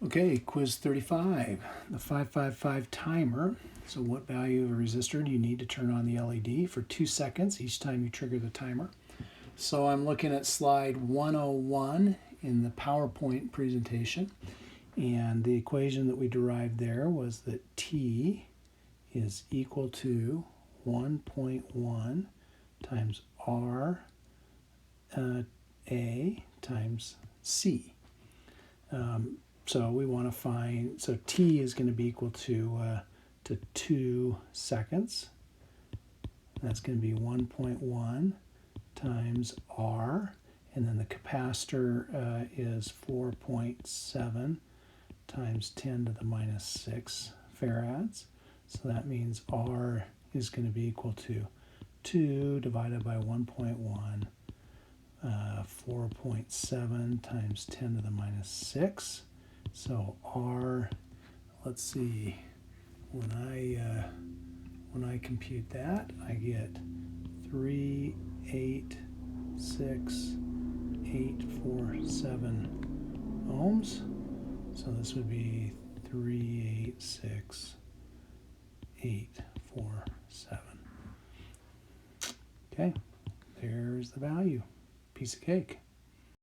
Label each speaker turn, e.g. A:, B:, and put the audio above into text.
A: Okay, quiz 35, the 555 timer. So what value of a resistor do you need to turn on the LED for 2 seconds each time you trigger the timer? So I'm looking at slide 101 in the PowerPoint presentation, and the equation that we derived there was that T is equal to 1.1 times R A times C. So we want to find, so T is going to be equal to 2 seconds. That's going to be 1.1 times R, and then the capacitor is 4.7 times 10 to the minus 6 farads. So that means R is going to be equal to 2 divided by 1.1, 4.7 times 10 to the minus 6. So R, let's see, when I compute that, I get 386,847 ohms. So this would be 386,847. Okay, there's the value. Piece of cake.